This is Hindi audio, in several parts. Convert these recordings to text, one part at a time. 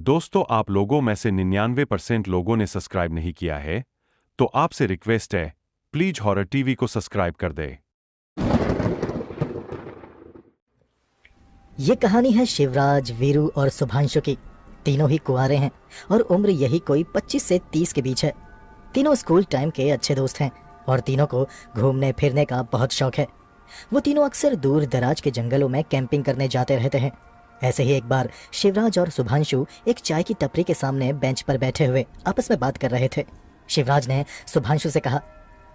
दोस्तों, आप लोगों में से 99% लोगों ने सब्सक्राइब नहीं किया है, तो आपसे रिक्वेस्ट है, प्लीज हॉरर टीवी को सब्सक्राइब कर दे। ये कहानी है शिवराज, वीरू और शुभांशु की। तीनों ही कुंवारे हैं और उम्र यही कोई 25 से 30 के बीच है। तीनों स्कूल टाइम के अच्छे दोस्त हैं और तीनों को घूमने फिरने का बहुत शौक है। वो तीनों अक्सर दूर दराज के जंगलों में कैंपिंग करने जाते रहते हैं। ऐसे ही एक बार शिवराज और शुभांशु एक चाय की टपरी के सामने बेंच पर बैठे हुए आपस में बात कर रहे थे। शिवराज ने शुभांशु से कहा,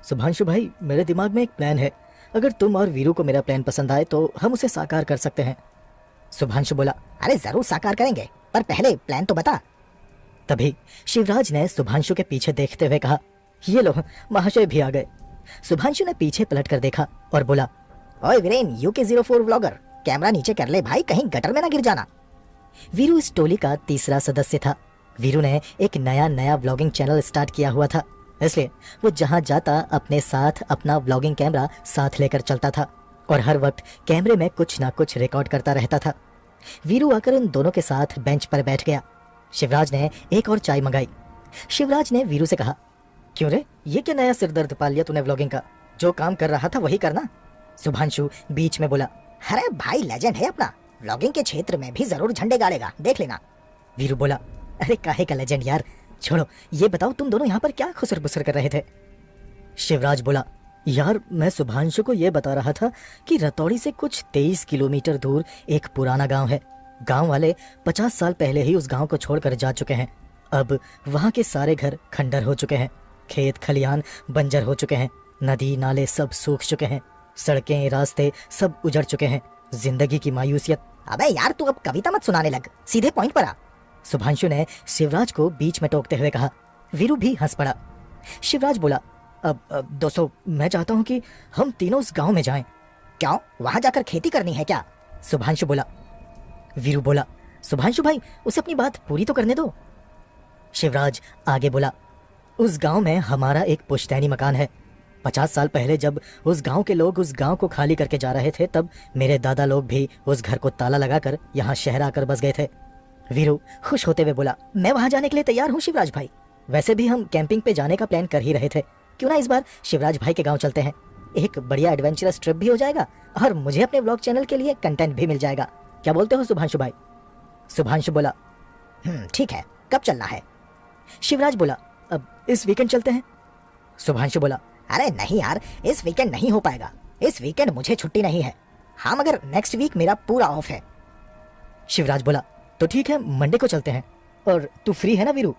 शुभांशु भाई, मेरे दिमाग में एक प्लान है। अगर तुम और वीरू को मेरा प्लान पसंद आए तो हम उसे साकार कर सकते हैं। शुभांशु बोला, अरे जरूर साकार करेंगे, पर पहले प्लान तो बता। तभी शिवराज ने शुभांशु के पीछे देखते हुए कहा, ये लो, महाशय भी आ गए। शुभांशु ने पीछे पलट कर देखा और बोला, ओए वीरेन, UK04 व्लॉगर, कैमरा नीचे कर ले भाई, कहीं गटर में ना गिर जाना। वीरू इस टोली का तीसरा सदस्य था। वीरू ने एक नया व्लॉगिंग चैनल स्टार्ट किया हुआ था, इसलिए वो जहां जाता अपने साथ अपना व्लॉगिंग कैमरा साथ लेकर चलता था और हर वक्त कैमरे में कुछ ना कुछ रिकॉर्ड करता रहता था। वीरू आकर इन दोनों के साथ बेंच पर बैठ गया। शिवराज ने एक और चाय मंगाई। शिवराज ने वीरू से कहा, क्यों रे, ये क्या नया सिरदर्द पाल लिया तूने व्लॉगिंग का? जो काम कर रहा था वही करना। शुभांशु बीच में बोला, अरे भाई, लेजेंड है अपना, व्लॉगिंग के क्षेत्र में भी जरूर झंडे गाड़ेगा, देख लेना। वीरू बोला, अरे काहे का लेजेंड यार, छोड़ो, ये बताओ तुम दोनों यहाँ पर क्या खुसर बुसर कर रहे थे? शिवराज बोला, यार मैं शुभांशु को यह बता रहा था कि रतौड़ी से कुछ 23 किलोमीटर दूर एक पुराना गांव है। गांव वाले 50 साल पहले ही उस गांव को छोड़कर जा चुके हैं। अब वहां के सारे घर खंडर हो चुके हैं, खेत खलियान बंजर हो चुके हैं, नदी नाले सब सूख चुके हैं, सड़कें रास्ते सब उजड़ चुके हैं। जिंदगी की मायूसियत। अबे यार, तू अब कविता मत सुनाने लग, सीधे पॉइंट पर आ। शुभांशु ने शिवराज को बीच में टोकते हुए कहा। वीरू भी हंस पड़ा। शिवराज बोला, अब दोस्तों, मैं चाहता हूँ कि हम तीनों उस गांव में जाएं। क्यों, वहां जाकर खेती करनी है क्या? शुभांशु बोला। वीरू बोला, शुभांशु भाई, उसे अपनी बात पूरी तो करने दो। शिवराज आगे बोला, उस गांव में हमारा एक पुश्तैनी मकान है। 50 साल पहले जब उस गांव के लोग उस गांव को खाली करके जा रहे थे, तब मेरे दादा लोग भी उस घर को ताला लगाकर यहाँ शहर आकर बस गए थे। वीरू खुश होते हुए बोला, मैं वहां जाने के लिए तैयार हूँ शिवराज भाई। वैसे भी हम कैंपिंग पे जाने का प्लान कर ही रहे थे, क्यों ना इस बार शिवराज भाई के गांव चलते हैं। एक बढ़िया एडवेंचरस ट्रिप भी हो जाएगा और मुझे अपने व्लॉग चैनल के लिए कंटेंट भी मिल जाएगा। क्या बोलते हो शुभांशु भाई? शुभांशु बोला, ठीक है, कब चलना है? शिवराज बोला, अब इस वीकेंड चलते हैं। शुभांशु बोला, अरे नहीं यार, इस वीकेंड नहीं हो पाएगा, इस वीकेंड मुझे छुट्टी नहीं है। हाँ, मगर नेक्स्ट वीक मेरा पूरा ऑफ है। शिवराज बोला, तो ठीक है, मंडे को चलते हैं। और तू फ्री है ना वीरू?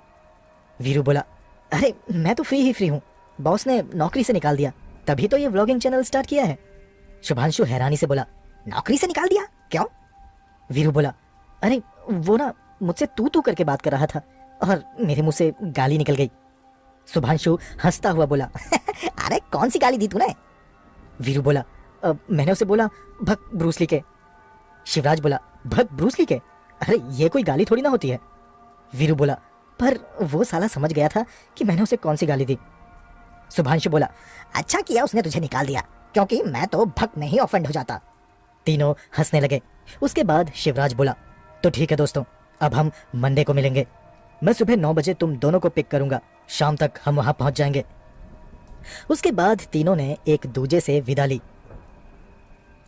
वीरू बोला, अरे मैं तो फ्री ही फ्री हूँ, बॉस ने नौकरी से निकाल दिया, तभी तो ये व्लॉगिंग चैनल स्टार्ट किया है। शुभांशु हैरानी से बोला, नौकरी से निकाल दिया, क्यों? वीरू बोला, अरे वो ना मुझसे तू करके बात कर रहा था और मेरे मुंह से गाली निकल गई। शुभांशु हंसता हुआ बोला, अरे कौन सी गाली दी तूने? वीरू बोला, मैंने उसे बोला, भग ब्रूस ली के। शिवराज बोला, भग ब्रूस ली के? अरे ये कोई गाली थोड़ी ना होती है। वीरू बोला, पर वो साला समझ गया था कि मैंने उसे कौन सी गाली दी। शुभांशु बोला, अच्छा किया उसने तुझे निकाल दिया, क्योंकि मैं तो भग में ही ऑफेंड हो जाता। तीनों हंसने लगे। उसके बाद शिवराज बोला, तो ठीक है दोस्तों, अब हम मंडे को मिलेंगे। मैं सुबह 9 बजे तुम दोनों को पिक करूंगा, शाम तक हम वहां पहुंच जाएंगे। उसके बाद तीनों ने एक दूजे से विदा ली।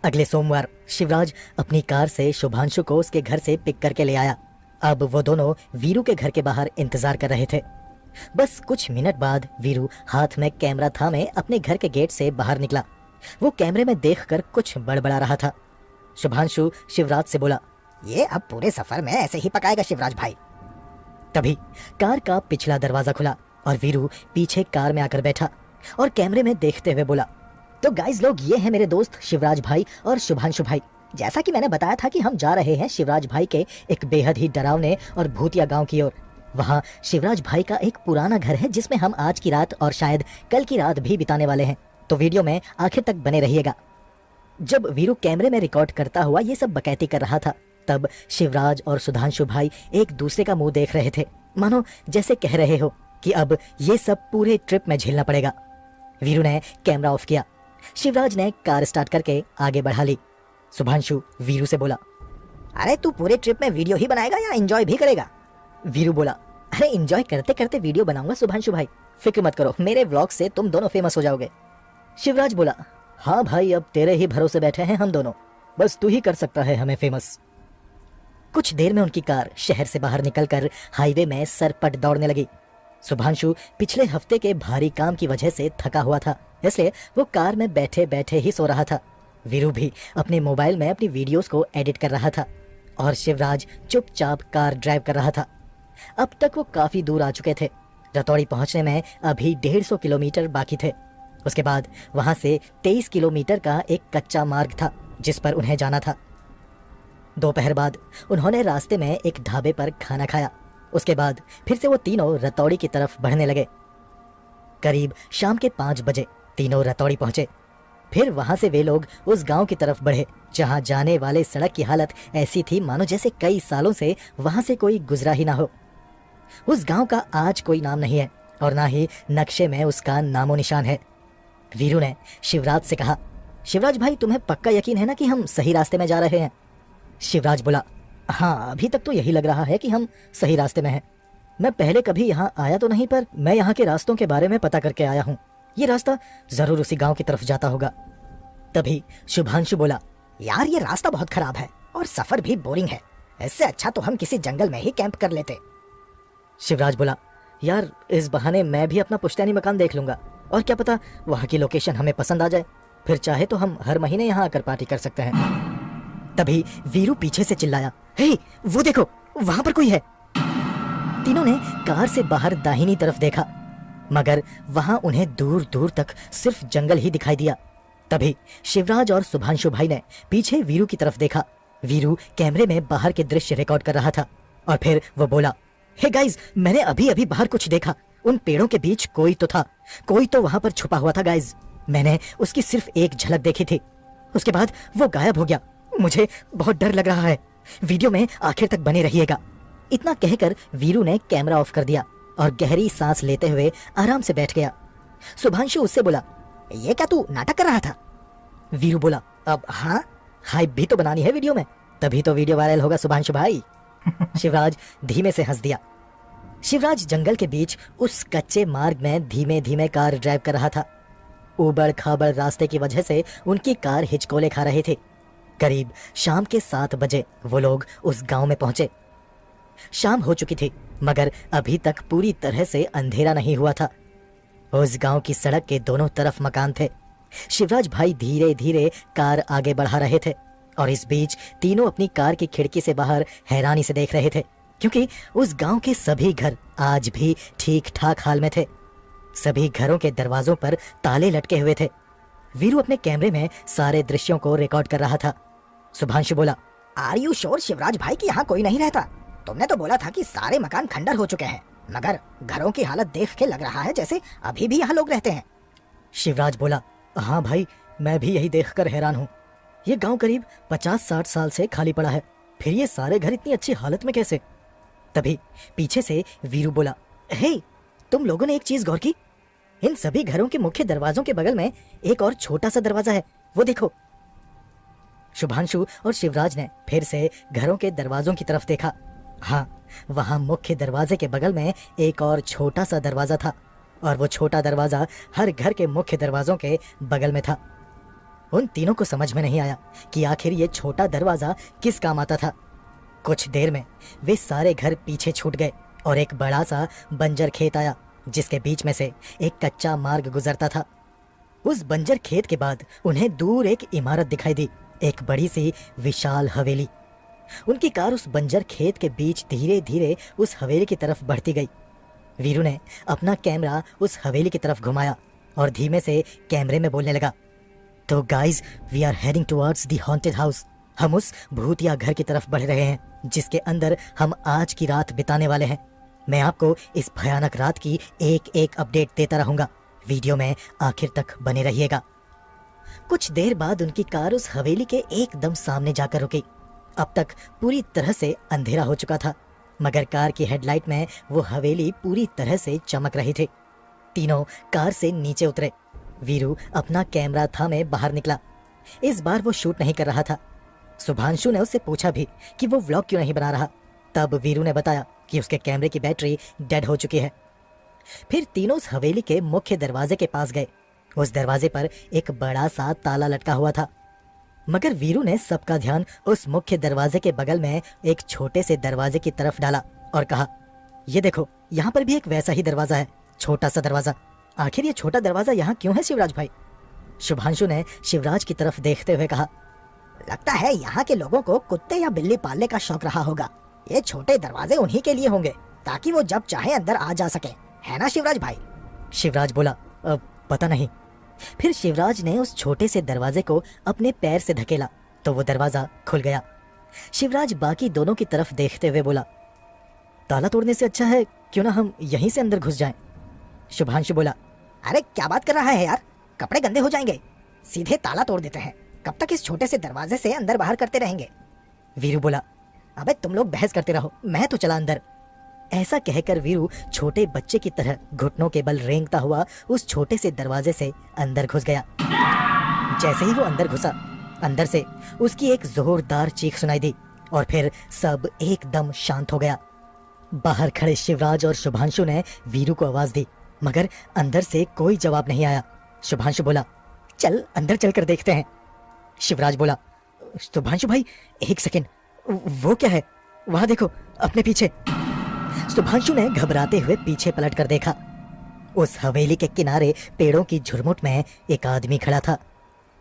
अगले सोमवार शिवराज अपनी कार से शुभांशु को उसके घर से पिक करके ले आया। अब वो दोनों वीरू के घर के बाहर इंतजार कर रहे थे। बस कुछ मिनट बाद वीरू हाथ में कैमरा थामे अपने घर के गेट से बाहर निकला। वो कैमरे में देखकर कुछ बड़बड़ा रहा था। शुभांशु शिवराज से बोला, ये अब पूरे सफर में ऐसे ही पकाएगा शिवराज भाई। तभी कार का पिछला दरवाजा खुला और वीरू पीछे कार में आकर बैठा और कैमरे में देखते हुए बोला, तो गाइस लोग, ये है मेरे दोस्त शिवराज भाई और शुभांशु भाई। जैसा कि मैंने बताया था कि हम जा रहे हैं शिवराज भाई के एक बेहद ही डरावने और भूतिया गांव की ओर। वहां शिवराज भाई का एक पुराना घर है जिसमें हम आज की रात और शायद कल की रात भी बिताने वाले हैं, तो वीडियो में आखिर तक बने रहिएगा। जब वीरू कैमरे में रिकॉर्ड करता हुआ ये सब बकैती कर रहा था, तब शिवराज और सुधांशु भाई एक दूसरे का मुंह देख रहे थे, मानो जैसे कह रहे हो कि अब ये सब पूरे ट्रिप में झेलना पड़ेगा। वीरू ने कैमरा ऑफ किया। शिवराज ने कार स्टार्ट करके आगे बढ़ा ली। शुभांशु वीरू से बोला, अरे तू पूरे ट्रिप में वीडियो ही बनाएगा या एंजॉय भी करेगा? वीरू बोला, अरे एंजॉय करते करते वीडियो बनाऊंगा सुभांशु भाई, फिक्र मत करो, मेरे व्लॉग से तुम दोनों फेमस हो जाओगे। शिवराज बोला, हाँ भाई अब तेरे ही भरोसे बैठे हैं हम दोनों, बस तू ही कर सकता है हमें फेमस। कुछ देर में उनकी कार शहर से बाहर निकलकर हाईवे में सरपट दौड़ने लगी। सुभांशु पिछले हफ्ते के भारी काम की वजह से थका हुआ था, इसलिए वो कार में बैठे बैठे ही सो रहा था। वीरू भी अपने मोबाइल में अपनी वीडियोस को एडिट कर रहा था और शिवराज चुपचाप कार ड्राइव कर रहा था। अब तक वो काफी दूर आ चुके थे। रतौड़ी पहुंचने में अभी 150 किलोमीटर बाकी थे। उसके बाद वहां से 23 किलोमीटर का एक कच्चा मार्ग था जिस पर उन्हें जाना था। दोपहर बाद उन्होंने रास्ते में एक ढाबे पर खाना खाया। उसके बाद फिर से वो तीनों रतौड़ी की तरफ बढ़ने लगे। करीब शाम के 5 बजे तीनों रतौड़ी पहुंचे। फिर वहां से वे लोग उस गांव की तरफ बढ़े जहां जाने वाले सड़क की हालत ऐसी थी मानो जैसे कई सालों से वहां से कोई गुजरा ही ना हो। उस गांव का आज कोई नाम नहीं है और ना ही नक्शे में उसका नामो निशान है। वीरू ने शिवराज से कहा, शिवराज भाई तुम्हें पक्का यकीन है ना कि हम सही रास्ते में जा रहे हैं? शिवराज बोला, हाँ अभी तक तो यही लग रहा है कि हम सही रास्ते में हैं। मैं पहले कभी यहाँ आया तो नहीं, पर मैं यहाँ के रास्तों के बारे में पता करके आया हूँ। ये रास्ता जरूर उसी गांव की तरफ जाता होगा। तभी शुभांशु बोला, यार ये रास्ता बहुत खराब है और सफर भी बोरिंग है, इससे अच्छा तो हम किसी जंगल में ही कैंप कर लेते। शिवराज बोला, यार इस बहाने मैं भी अपना पुश्तैनी मकान देख लूंगा और क्या पता वहां की लोकेशन हमें पसंद आ जाए, फिर चाहे तो हम हर महीने यहाँ आकर पार्टी कर सकते हैं। तभी वीरू पीछे से चिल्लाया, हे वो देखो वहां पर कोई है। तीनों ने कार से बाहर दाहिनी तरफ देखा मगर वहां उन्हें दूर दूर तक सिर्फ जंगल ही दिखाई दिया। तभी शिवराज और शुभांशु भाई ने पीछे वीरू की तरफ देखा। वीरू कैमरे में बाहर के दृश्य रिकॉर्ड कर रहा था और फिर वो बोला, हे गाइस मैंने अभी अभी बाहर कुछ देखा, उन पेड़ों के बीच कोई तो था, कोई तो वहां पर छुपा हुआ था गाइस। मैंने उसकी सिर्फ एक झलक देखी थी, उसके बाद वो गायब हो गया। मुझे बहुत डर लग रहा है, वीडियो में आखिर तक बने रहिएगा। इतना कहकर वीरू ने कैमरा ऑफ कर दिया और गहरी सांस लेते हुए आराम से बैठ गया। शुभांशु उससे बोला, ये क्या तू नाटक कर रहा था? वीरू बोला, अब हाँ, हाइप भी तो बनानी है वीडियो में, तभी तो वीडियो वायरल होगा शुभांशु भाई। शिवराज धीमे से हंस दिया। शिवराज जंगल के बीच उस कच्चे मार्ग में धीमे धीमे कार ड्राइव कर रहा था। उबड़ खाबड़ रास्ते की वजह से उनकी कार हिचकोले खा रही थी। करीब शाम के 7 बजे वो लोग उस गांव में पहुंचे। शाम हो चुकी थी मगर अभी तक पूरी तरह से अंधेरा नहीं हुआ था। उस गांव की सड़क के दोनों तरफ मकान थे। शिवराज भाई धीरे धीरे कार आगे बढ़ा रहे थे और इस बीच तीनों अपनी कार की खिड़की से बाहर हैरानी से देख रहे थे क्योंकि उस गांव के सभी घर आज भी ठीक ठाक हाल में थे। सभी घरों के दरवाजों पर ताले लटके हुए थे। वीरू अपने कैमरे में सारे दृश्यों को रिकॉर्ड कर रहा था। शुभांशु बोला, आर यू श्योर शिवराज भाई कि यहाँ कोई नहीं रहता? तुमने तो बोला था कि सारे मकान खंडर हो चुके हैं, मगर घरों की हालत देख के लग रहा है जैसे अभी भी यहाँ लोग रहते हैं। शिवराज बोला, हाँ भाई मैं भी यही देखकर हैरान हूँ। ये गांव करीब 50-60 साल से खाली पड़ा है, फिर ये सारे घर इतनी अच्छी हालत में कैसे? तभी पीछे से वीरू बोला, हे तुम लोगों ने एक चीज गौर की? इन सभी घरों के मुख्य दरवाजों के बगल में एक और छोटा सा दरवाजा है, वो देखो। शुभांशु और शिवराज ने फिर से घरों के दरवाजों की तरफ देखा। हाँ, वहां मुख्य दरवाजे के बगल में एक और छोटा सा दरवाजा था और वो छोटा दरवाजा हर घर के मुख्य दरवाजों के बगल में था। उन तीनों को समझ में नहीं आया कि आखिर ये छोटा दरवाजा किस काम आता था। कुछ देर में वे सारे घर पीछे छूट गए और एक बड़ा सा बंजर खेत आया जिसके बीच में से एक कच्चा मार्ग गुजरता था। उस बंजर खेत के बाद उन्हें दूर एक इमारत दिखाई दी, एक बड़ी सी विशाल हवेली। उनकी कार उस बंजर खेत के बीच धीरे धीरे उस हवेली की तरफ बढ़ती गई। वीरू ने अपना कैमरा उस हवेली की तरफ घुमाया और धीमे से कैमरे में बोलने लगा, तो guys we are heading towards the haunted house. हम उस भूतिया घर की तरफ बढ़ रहे हैं जिसके अंदर हम आज की रात बिताने वाले हैं। मैं आपको इस भयानक रात की एक एक अपडेट देता रहूंगा, वीडियो में आखिर तक बने रहिएगा। कुछ देर बाद उनकी कार उस हवेली के एकदम सामने जाकर रुकी। अब तक पूरी तरह से अंधेरा हो चुका था मगर कार की हेडलाइट में वो हवेली पूरी तरह से चमक रही थी। तीनों कार से नीचे उतरे। वीरू अपना कैमरा थामे बाहर निकला। इस बार वो शूट नहीं कर रहा था। शुभांशु ने उससे पूछा भी कि वो व्लॉग क्यों नहीं बना रहा। तब वीरू ने बताया कि उसके कैमरे की बैटरी डेड हो चुकी है। फिर तीनों उस हवेली के मुख्य दरवाजे के पास गए। उस दरवाजे पर एक बड़ा सा ताला लटका हुआ था, मगर वीरू ने सबका ध्यान उस मुख्य दरवाजे के बगल में एक छोटे से दरवाजे की तरफ डाला और कहा, ये देखो, यहाँ पर भी एक वैसा ही दरवाजा है, छोटा सा दरवाजा। आखिर ये छोटा दरवाजा यहाँ क्यों है शिवराज भाई? शुभांशु ने शिवराज की तरफ देखते हुए कहा, लगता है यहाँ के लोगों को कुत्ते या बिल्ली पालने का शौक रहा होगा। ये छोटे दरवाजे उन्हीं के लिए होंगे ताकि वो जब चाहे अंदर आ जा सके, है ना शिवराज भाई? शिवराज बोला, पता नहीं। फिर शिवराज ने उस छोटे से दरवाजे को अपने पैर से धकेला तो वो दरवाजा खुल गया। शिवराज बाकी दोनों की तरफ देखते हुए बोला, ताला तोड़ने से अच्छा है क्यों ना हम यहीं से अंदर घुस जाएं। शुभांशु बोला, अरे क्या बात कर रहा है यार, कपड़े गंदे हो जाएंगे, सीधे ताला तोड़ देते हैं। कब तक इस छोटे से दरवाजे से अंदर बाहर करते रहेंगे? वीरू बोला, अबे तुम लोग बहस करते रहो, मैं तो चला अंदर। ऐसा कहकर वीरू छोटे बच्चे की तरह घुटनों के बल रेंगता हुआ उस छोटे से दरवाजे से अंदर घुस गया। जैसे ही वो अंदर घुसा, अंदर से उसकी एक जोरदार चीख सुनाई दी और फिर सब एकदम शांत हो गया। बाहर खड़े शिवराज और शुभांशु ने वीरू को आवाज दी, मगर अंदर से कोई जवाब नहीं आया। शुभांशु बोला, चल अंदर चलकर देखते हैं। शिवराज बोला, शुभांशु भाई एक सेकंड, वो क्या है? वहां देखो अपने पीछे। शुभांशु ने घबराते हुए पीछे पलट कर देखा। उस हवेली के किनारे पेड़ों की झुरमुट में एक आदमी खड़ा था।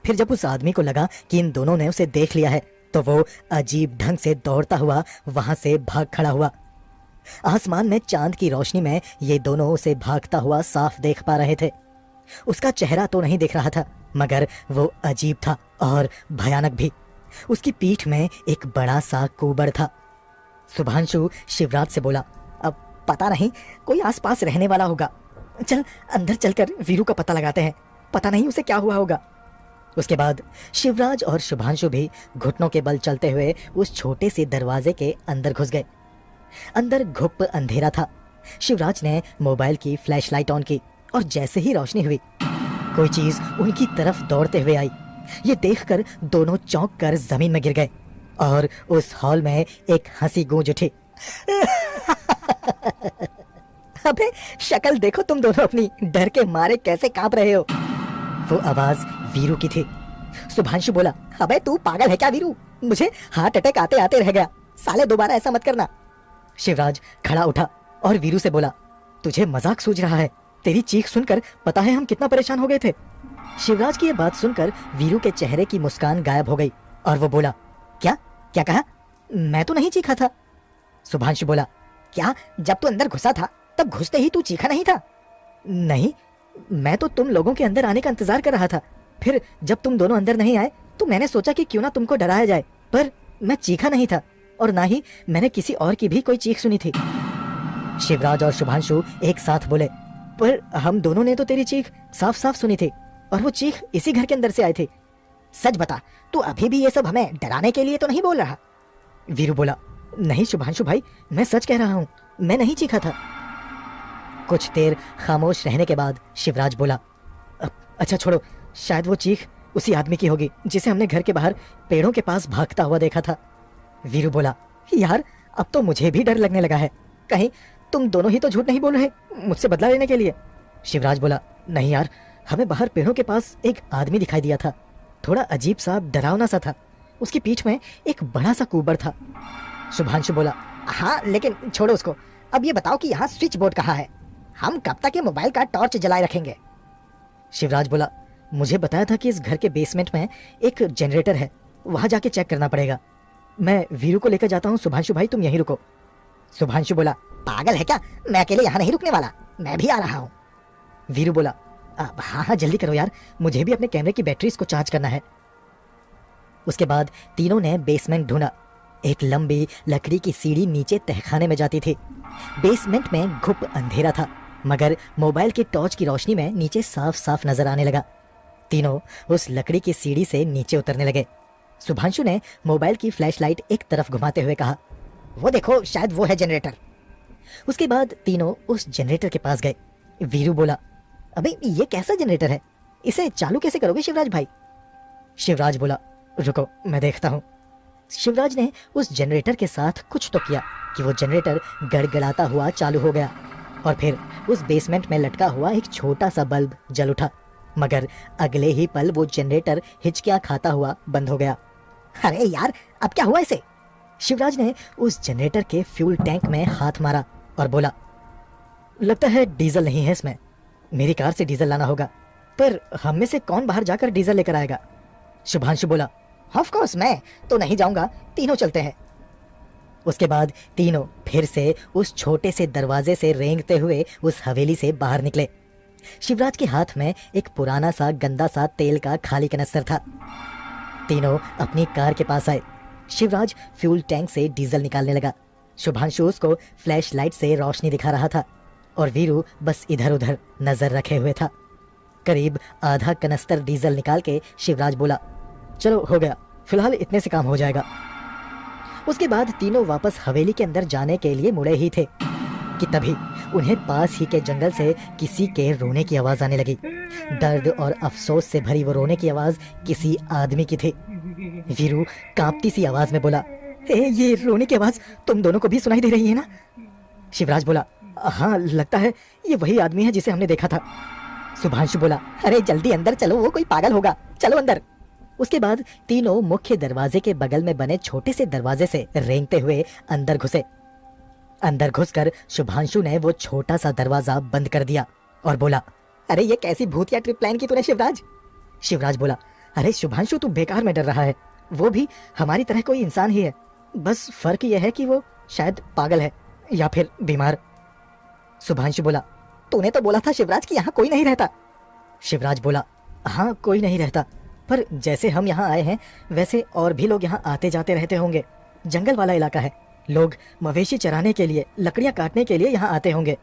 फिर जब उस आदमी को लगा कि इन दोनों ने उसे देख लिया है तो वो अजीब ढंग से दौड़ता हुआ वहां से भाग खड़ा हुआ। आसमान में चांद की रोशनी में ये दोनों उसे भागता हुआ साफ देख पा रहे थे। उसका चेहरा तो नहीं दिख रहा था, मगर वो अजीब था और भयानक भी। उसकी पीठ में एक बड़ा सा कुबड़ था। शुभांशु शिवराज से बोला, अब पता नहीं, कोई आसपास रहने वाला होगा। चल अंदर चलकर वीरू का पता लगाते हैं, पता नहीं उसे क्या हुआ होगा। उसके बाद शिवराज और शुभांशु भी घुटनों के बल चलते हुए उस छोटे से दरवाजे के अंदर घुस गए। अंदर घुप अंधेरा था। शिवराज ने मोबाइल की फ्लैशलाइट ऑन की और जैसे ही रोशनी हुई, कोई चीज उनकी तरफ दौड़ते हुए आई। ये देखकर दोनों चौंक कर जमीन में गिर गए और उस हॉल में एक हंसी गूंज उठी। अबे शक्ल देखो तुम दोनों अपनी, डर के मारे कैसे कांप रहे हो। वो आवाज वीरू की थी। शुभांशु बोला, अबे तू पागल है क्या वीरू? मुझे हार्ट अटैक आते आते रह गया, साले दोबारा ऐसा मत करना। शिवराज खड़ा उठा और वीरू से बोला, तुझे मजाक सूझ रहा है? तेरी चीख सुनकर पता है हम कितना परेशान हो गए थे। शिवराज की यह बात सुनकर वीरू के चेहरे की मुस्कान गायब हो गई और वो बोला, क्या क्या कहा? मैं तो नहीं चीखा था। शुभांशु बोला, क्या जब तू अंदर घुसा था तब घुसते ही तू चीखा नहीं था? नहीं, मैं तो तुम लोगों के अंदर आने का इंतजार कर रहा था। फिर जब तुम दोनों अंदर नहीं आए तो मैंने सोचा कि क्यों ना तुमको डराया जाए, पर मैं चीखा नहीं था और ना ही मैंने किसी और की भी कोई चीख सुनी थी। शिवराज और शुभांशु एक साथ बोले, पर हम दोनों ने तो तेरी चीख साफ साफ सुनी थी और वो चीख इसी घर के अंदर से आई थी। सच बता, तू अभी भी ये सब हमें डराने के लिए तो नहीं बोल रहा? वीरू बोला, नहीं शुभांशु भाई, मैं सच कह रहा हूँ, मैं नहीं चीखा था। कुछ देर खामोश रहने के बाद शिवराज बोला, अच्छा छोड़ो, शायद वो चीख उसी आदमी की होगी जिसे हमने घर के बाहर पेड़ों के पास भागता हुआ देखा था। वीरू बोला, यार अब तो मुझे भी डर लगने लगा है, कहीं तुम दोनों ही तो झूठ नहीं बोल रहे मुझसे बदला लेने के लिए। शिवराज बोला, नहीं यार, हमें बाहर पेड़ों के पास एक आदमी दिखाई दिया था, थोड़ा अजीब सा डरावना सा था, उसकी पीठ में एक बड़ा सा कुबड़ था। शुभांशु बोला, हाँ लेकिन छोड़ो उसको, अब ये बताओ कि यहाँ स्विच बोर्ड कहाँ है? हम कब तक ये मोबाइल का टॉर्च जलाए रखेंगे? शिवराज बोला, मुझे बताया था कि इस घर के बेसमेंट में एक जनरेटर है, वहां जाके चेक करना पड़ेगा। मैं वीरू को लेकर जाता हूँ, शुभांशु भाई तुम यहीं रुको। शुभांशु बोला, पागल है क्या? मैं अकेले यहाँ नहीं रुकने वाला, मैं भी आ रहा हूँ। वीरू बोला, हाँ हाँ जल्दी करो यार, मुझे भी अपने कैमरे की बैटरीज को चार्ज करना है। उसके बाद तीनों ने बेसमेंट ढूंढा। एक लंबी लकड़ी की सीढ़ी नीचे तहखाने में जाती थी। बेसमेंट में घुप अंधेरा था, मगर मोबाइल की टॉर्च की रोशनी में नीचे साफ साफ नजर आने लगा। तीनों उस लकड़ी की सीढ़ी से नीचे उतरने लगे। शुभांशु ने मोबाइल की फ्लैशलाइट एक तरफ घुमाते हुए कहा, वो देखो शायद वो है जनरेटर। उसके बाद तीनों उस जनरेटर के पास गए। वीरू बोला, अबे ये कैसा जनरेटर है, इसे चालू कैसे करोगे शिवराज भाई? शिवराज बोला, रुको मैं देखता हूँ। शिवराज ने उस जनरेटर के साथ कुछ तो किया कि वो जनरेटर गड़गड़ाता हुआ चालू हो गया और फिर उस बेसमेंट में लटका हुआ एक छोटा सा बल्ब जल उठा, मगर अगले ही पल वो जनरेटर हिचकियां खाता हुआ बंद हो गया। अरे यार, अब क्या हुआ इसे? शिवराज ने उस जनरेटर के फ्यूल टैंक में हाथ मारा और बोला, लगता है डीजल नहीं है इसमें, मेरी कार से डीजल लाना होगा। पर हम में से कौन बाहर जाकर डीजल लेकर आएगा? शुभांशु बोला, ऑफ कोर्स मैं तो नहीं जाऊंगा, तीनों चलते हैं। उसके बाद तीनों फिर से उस छोटे से दरवाजे से रेंगते हुए उस हवेली से बाहर निकले। शिवराज के हाथ में एक पुराना सा गंदा सा तेल का खाली कनस्तर था। तीनों अपनी कार के पास आए। शिवराज फ्यूल टैंक से डीजल निकालने लगा। शुभांशु उसको फ्लैश लाइट से रोशनी दिखा रहा था और वीरू बस इधर उधर नजर रखे हुए था। करीब आधा कनस्तर डीजल निकाल के शिवराज बोला, चलो हो गया, फिलहाल इतने से काम हो जाएगा। उसके बाद तीनों वापस हवेली के अंदर जाने के लिए मुड़े ही थे कि तभी उन्हें पास ही के जंगल से किसी के रोने की आवाज आने लगी। दर्द और अफसोस से भरी वो रोने की आवाज किसी आदमी की थी। वीरू कांपती सी आवाज में बोला, ये रोने की आवाज तुम दोनों को भी सुनाई दे रही है ना? शिवराज बोला, हाँ लगता है ये वही आदमी है जिसे हमने देखा था। शुभांशु बोला, अरे जल्दी अंदर चलो, वो कोई पागल होगा, चलो अंदर। उसके बाद तीनों मुख्य दरवाजे के बगल में बने छोटे से दरवाजे से रेंगते हुए अंदर घुसे। अंदर घुसकर शुभांशु ने वो छोटा सा दरवाजा बंद कर दिया और बोला, अरे ये कैसी भूतिया ट्रिप प्लान की तूने शिवराज? शिवराज बोला, अरे शुभांशु तू बेकार में डर रहा है, वो भी हमारी तरह कोई इंसान ही है, बस फर्क यह है कि वो शायद पागल है या फिर बीमार। शुभांशु बोला, तूने तो बोला था शिवराज कि यहाँ कोई नहीं रहता। शिवराज बोला, हाँ कोई नहीं रहता, पर जैसे हम यहाँ आए हैं वैसे और भी लोग यहाँ आते जाते रहते होंगे। जंगल वाला इलाका है, लोग मवेशी चराने के लिए, लकड़ियां काटने के लिए यहाँ आते होंगे।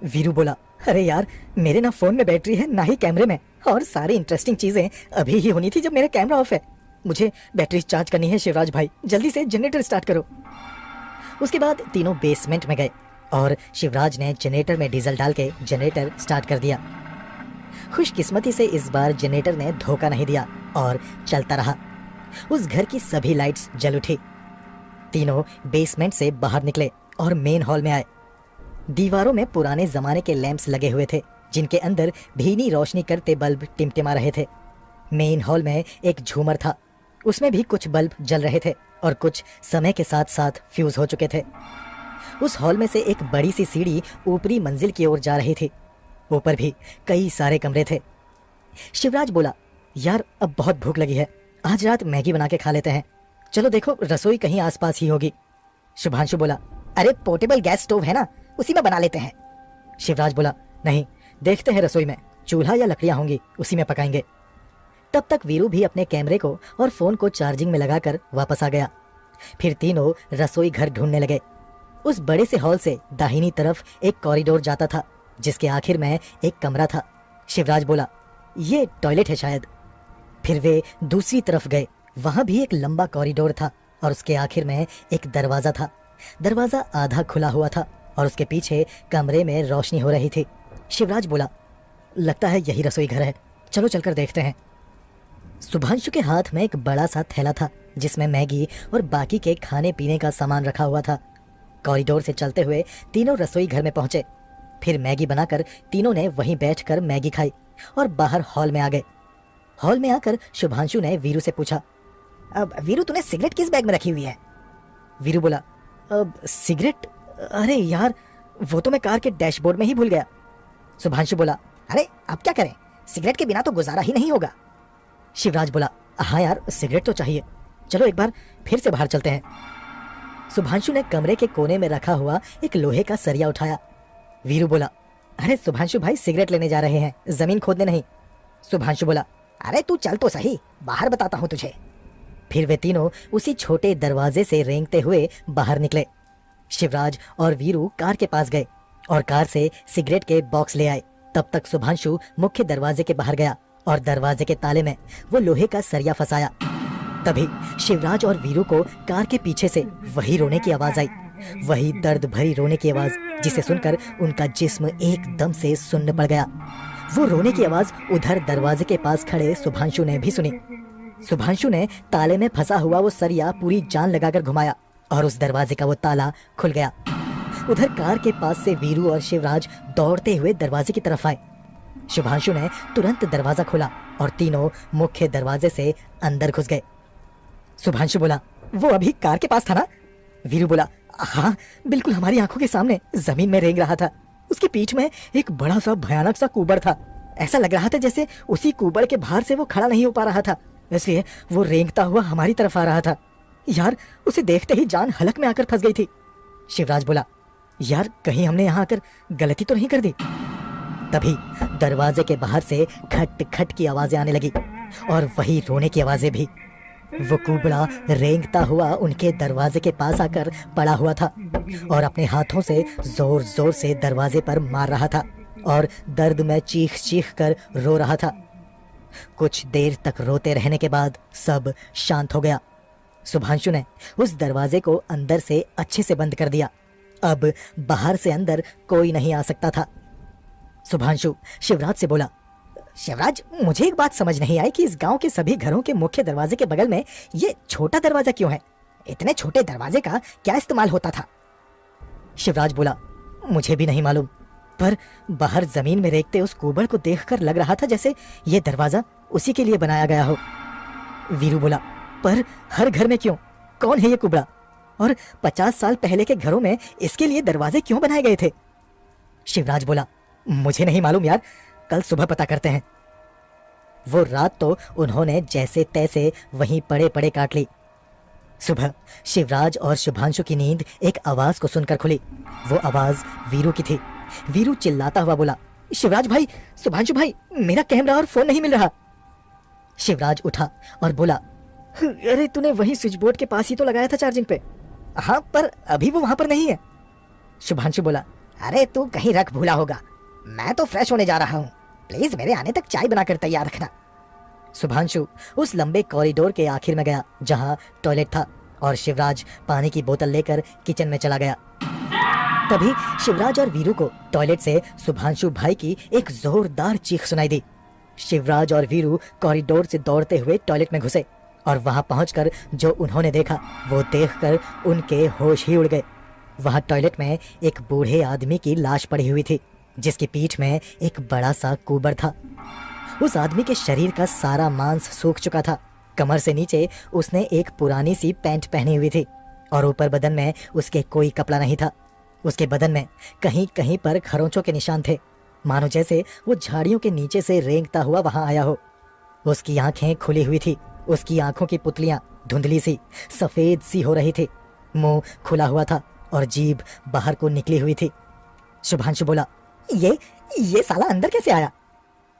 वीरू बोला, अरे यार मेरे ना फोन में बैटरी है ना ही कैमरे में, और सारी इंटरेस्टिंग चीजें अभी ही होनी थी जब मेरा कैमरा ऑफ है। मुझे बैटरी चार्ज करनी है शिवराज भाई, जल्दी से जनरेटर स्टार्ट करो। उसके बाद तीनों बेसमेंट में गए और शिवराज ने जनरेटर में डीजल डाल के जनरेटर स्टार्ट कर दिया। खुशकिस्मती से इस बार जनरेटर ने धोखा नहीं दिया और चलता रहा। उस घर की सभी लाइट्स जल उठी। तीनों बेसमेंट से बाहर निकले और मेन हॉल में आए। दीवारों में पुराने जमाने के लैंप्स लगे हुए थे जिनके अंदर भीनी रोशनी करते बल्ब टिमटिमा रहे थे। मेन हॉल में एक झूमर था, उसमें भी कुछ बल्ब जल रहे थे और कुछ समय के साथ साथ फ्यूज हो चुके थे। उस हॉल में से एक बड़ी सी सीढ़ी ऊपरी मंजिल की ओर जा रही थी। ऊपर भी कई सारे कमरे थे। शिवराज बोला, यार अब बहुत भूख लगी है, आज रात मैगी बना के खा लेते हैं। चलो देखो रसोई कहीं आसपास ही होगी। शुभांशु बोला, अरे पोर्टेबल गैस स्टोव है ना, उसी में बना लेते हैं। शिवराज बोला, नहीं, देखते हैं रसोई में चूल्हा या लकड़ियां होंगी, उसी में पकाएंगे। तब तक वीरू भी अपने कैमरे को और फोन को चार्जिंग में लगाकर वापस आ गया। फिर तीनों रसोई घर ढूंढने लगे। उस बड़े से हॉल से दाहिनी तरफ एक कॉरिडोर जाता था जिसके आखिर में एक कमरा था। शिवराज बोला, ये टॉयलेट है शायद। फिर वे दूसरी तरफ गए, वहां भी एक लंबा कॉरिडोर था और उसके आखिर में एक दरवाजा था। दरवाजा आधा खुला हुआ था और उसके पीछे कमरे में रोशनी हो रही थी। शिवराज बोला, लगता है यही रसोई घर है, चलो चलकर देखते हैं। शुभांशु के हाथ में एक बड़ा सा थैला था जिसमें मैगी और बाकी के खाने पीने का सामान रखा हुआ था। कॉरिडोर से चलते हुए तीनों रसोई घर में पहुंचे। फिर मैगी बनाकर तीनों ने वहीं बैठकर मैगी खाई और बाहर हॉल में आ गए। हॉल में आकर शुभांशु ने वीरू से पूछा, अब वीरू तूने सिगरेट किस बैग में रखी हुई है? वीरू बोला, अब सिगरेट, अरे यार वो तो मैं कार के डैशबोर्ड में ही भूल गया। शुभांशु बोला, अरे अब क्या करें, सिगरेट के बिना तो गुजारा ही नहीं होगा। शिवराज बोला, हाँ यार सिगरेट तो चाहिए, चलो एक बार फिर से बाहर चलते हैं। शुभांशु ने कमरे के कोने में रखा हुआ एक लोहे का सरिया उठाया। वीरू बोला, अरे शुभांशु भाई सिगरेट लेने जा रहे हैं, जमीन खोदने नहीं। शुभांशु बोला, अरे तू चल तो सही, बाहर बताता हूं तुझे। फिर वे तीनों उसी छोटे दरवाजे से रेंगते हुए बाहर निकले। शिवराज और वीरू कार के पास गए और कार से सिगरेट के बॉक्स ले आए। तब तक शुभांशु मुख्य दरवाजे के बाहर गया और दरवाजे के ताले में वो लोहे का सरिया फंसाया। तभी शिवराज और वीरू को कार के पीछे से वही रोने की आवाज आई, वही दर्द भरी रोने की आवाज जिसे सुनकर उनका जिस्म एकदम से सुन्न पड़ गया। वो रोने की आवाज उधर दरवाजे के पास खड़े शुभांशु ने भी सुनी। शुभांशु ने ताले में फंसा हुआ वो सरिया पूरी जान लगाकर घुमाया और उस दरवाजे का वो ताला खुल गया। उधर कार के पास से वीरू और शिवराज दौड़ते हुए दरवाजे की तरफ आए। शुभांशु ने तुरंत दरवाजा खोला और तीनों मुख्य दरवाजे से अंदर घुस गए। शुभांशु बोला, वो अभी कार के पास था ना? वीरू बोला, हाँ बिल्कुल हमारी आंखों के सामने जमीन में रेंग रहा था। उसकी पीठ में एक बड़ा सा भयानक सा कुबड़ था। ऐसा लग रहा था जैसे उसी कुबड़ के भार से वो खड़ा नहीं हो पा रहा था, इसलिए वो रेंगता हुआ हमारी तरफ आ रहा था। यार उसे देखते ही जान हलक में आकर फंस गई थी। शिवराज बोला, यार कहीं हमने यहाँ आकर गलती तो नहीं कर दी? तभी दरवाजे के बाहर से खट खट की आवाजें आने लगी और वही रोने की आवाजें भी। वो कुबड़ा रेंगता हुआ उनके दरवाजे के पास आकर पड़ा हुआ था और अपने हाथों से जोर जोर से दरवाजे पर मार रहा था और दर्द में चीख चीख कर रो रहा था। कुछ देर तक रोते रहने के बाद सब शांत हो गया। शुभांशु ने उस दरवाजे को अंदर से अच्छे से बंद कर दिया। अब बाहर से अंदर कोई नहीं आ सकता था। शुभांशु शिवराज से बोला, शिवराज मुझे एक बात समझ नहीं आई कि इस गांव के सभी घरों के मुख्य दरवाजे के बगल में ये छोटा दरवाजा क्यों है? इतने छोटे दरवाजे का क्या इस्तेमाल होता था? शिवराज बोला, मुझे भी नहीं मालूम, पर बाहर जमीन में रेंगते उस कुबड़ को देखकर लग रहा था जैसे ये दरवाजा उसी के लिए बनाया गया हो। वीरू बोला, पर हर घर में क्यों? कौन है ये कुबड़ा? और 50 साल पहले के घरों में इसके लिए दरवाजे क्यों बनाए गए थे? शिवराज बोला, मुझे नहीं मालूम यार, कल सुबह पता करते हैं। वो रात तो उन्होंने जैसे तैसे वहीं पड़े पड़े काट ली। सुबह शिवराज और शुभांशु की नींद एक आवाज को सुनकर खुली। वो आवाज वीरू की थी। वीरू चिल्लाता हुआ बोला, शिवराज भाई, शुभांशु भाई, मेरा कैमरा और फोन नहीं मिल रहा। शिवराज उठा और बोला, अरे तूने वही स्विच बोर्ड के पास ही तो लगाया था चार्जिंग पे। हाँ पर अभी वो वहां पर नहीं है। शुभांशु बोला, अरे तू कहीं रख भूला होगा, मैं तो फ्रेश होने जा रहा हूँ, प्लीज मेरे आने तक चाय बनाकर तैयार रखना। शुभांशु उस लंबे कॉरिडोर के आखिर में गया जहाँ टॉयलेट था और शिवराज पानी की बोतल लेकर किचन में चला गया। तभी शिवराज और वीरू को टॉयलेट से शुभांशु भाई की एक जोरदार चीख सुनाई दी। शिवराज और वीरू कॉरिडोर से दौड़ते हुए टॉयलेट में घुसे और वहां पहुंचकर जो उन्होंने देखा वो देखकर उनके होश ही उड़ गए। वहां टॉयलेट में एक बूढ़े आदमी की लाश पड़ी हुई थी जिसकी पीठ में एक बड़ा सा कुबड़ था। उस आदमी के शरीर का सारा मांस सूख चुका था। कमर से नीचे उसने एक पुरानी सी पैंट पहनी हुई थी और ऊपर बदन में उसके कोई कपड़ा नहीं था। उसके बदन में कहीं कहीं पर खरोंचों के निशान थे, मानो जैसे वो झाड़ियों के नीचे से रेंगता हुआ वहां आया हो। उसकी आंखें खुली हुई थी। उसकी आंखों की पुतलियां धुंधली सी सफेद सी हो रही थी। मुंह खुला हुआ था और जीभ बाहर को निकली हुई थी। शुभांशु बोला, ये साला अंदर कैसे आया?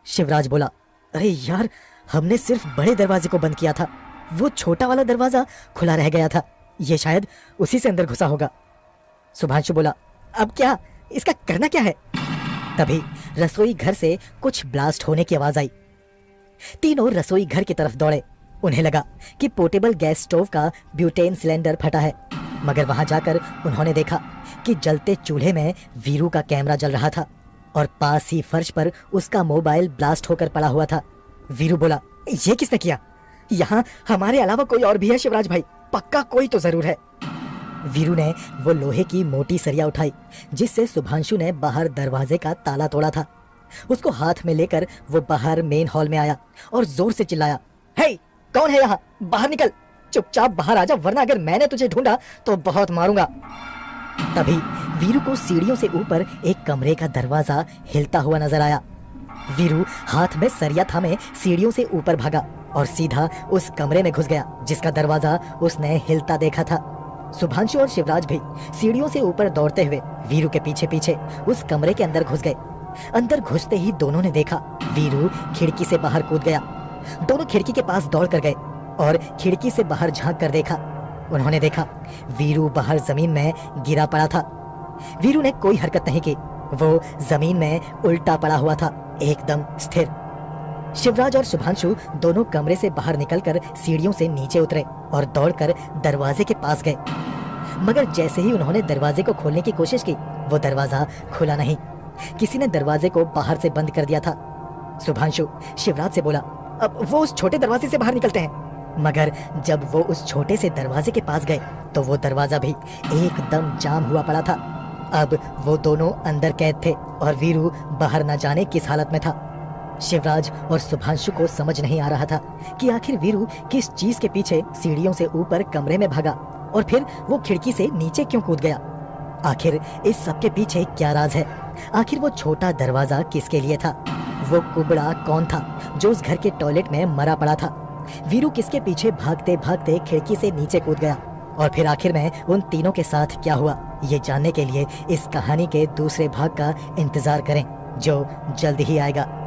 शिवराज बोला, अरे यार हमने सिर्फ बड़े दरवाजे को बंद किया था, वो छोटा वाला दरवाजा खुला रह गया था, ये शायद उसी से अंदर घुसा होगा। शुभांशु बोला, अब क्या, इसका करना क्या है? तभी रसोई घर से कुछ ब्लास्ट होने की आवाज आई। तीनों रसोई घर की तरफ दौड़े। उन्हें लगा कि पोर्टेबल गैस स्टोव का ब्यूटेन सिलेंडर फटा है, मगर वहां जाकर उन्होंने देखा कि जलते चूल्हे में वीरू का कैमरा जल रहा था और पास ही फर्श पर उसका मोबाइल ब्लास्ट होकर पड़ा हुआ था। वीरू बोला, ये किसने किया? यहाँ हमारे अलावा कोई और भी है शिवराज भाई, पक्का कोई तो जरूर है। वीरू ने वो लोहे की मोटी सरिया उठाई जिससे शुभांशु ने बाहर दरवाजे का ताला तोड़ा था। उसको हाथ में लेकर वो बाहर मेन हॉल में आया और जोर से चिल्लाया, हे कौन है यहाँ? बाहर निकल, चुपचाप बाहर आजा, वरना अगर मैंने तुझे ढूंढा तो बहुत मारूंगा। तभी वीरू को सीढ़ियों से ऊपर एक कमरे का दरवाजा हिलता हुआ नजर आया। वीरू हाथ में सरिया थामे सीढ़ियों से ऊपर भागा और सीधा उस कमरे में घुस गया जिसका दरवाजा उसने हिलता देखा था। शुभांशु और शिवराज भी सीढ़ियों से ऊपर दौड़ते हुए वीरू के पीछे पीछे उस कमरे के अंदर घुस गए। अंदर घुसते ही दोनों ने देखा वीरू खिड़की से बाहर कूद गया। दोनों खिड़की के पास दौड़ कर गए और खिड़की से बाहर झांक कर देखा। उन्होंने देखा वीरू बाहर जमीन में गिरा पड़ा था। वीरू ने कोई हरकत नहीं की, वो जमीन में उल्टा पड़ा हुआ था, एकदम स्थिर। शिवराज और शुभांशु दोनों कमरे से बाहर निकलकर सीढ़ियों से नीचे उतरे और दौड़कर दरवाजे के पास गए, मगर जैसे ही उन्होंने दरवाजे को खोलने की कोशिश की वो दरवाजा खुला नहीं। किसी ने दरवाजे को बाहर से बंद कर दिया था। शुभांशु शिवराज से बोला, अब वो उस छोटे दरवाजे से बाहर निकलते हैं, मगर जब वो उस छोटे से दरवाजे के पास गए तो वो दरवाजा भी एकदम जाम हुआ पड़ा था। अब वो दोनों अंदर कैद थे और वीरू बाहर न जाने किस हालत में था। शिवराज और शुभांशु को समझ नहीं आ रहा था कि आखिर वीरू किस चीज के पीछे सीढ़ियों से ऊपर कमरे में भागा और फिर वो खिड़की से नीचे क्यों कूद गया। आखिर इस सब के पीछे क्या राज है? आखिर वो छोटा दरवाजा किसके लिए था? वो कुबड़ा कौन था जो उस घर के टॉयलेट में मरा पड़ा था? वीरू किसके पीछे भागते भागते खिड़की से नीचे कूद गया? और फिर आखिर में उन तीनों के साथ क्या हुआ, ये जानने के लिए इस कहानी के दूसरे भाग का इंतजार करें जो जल्द ही आएगा।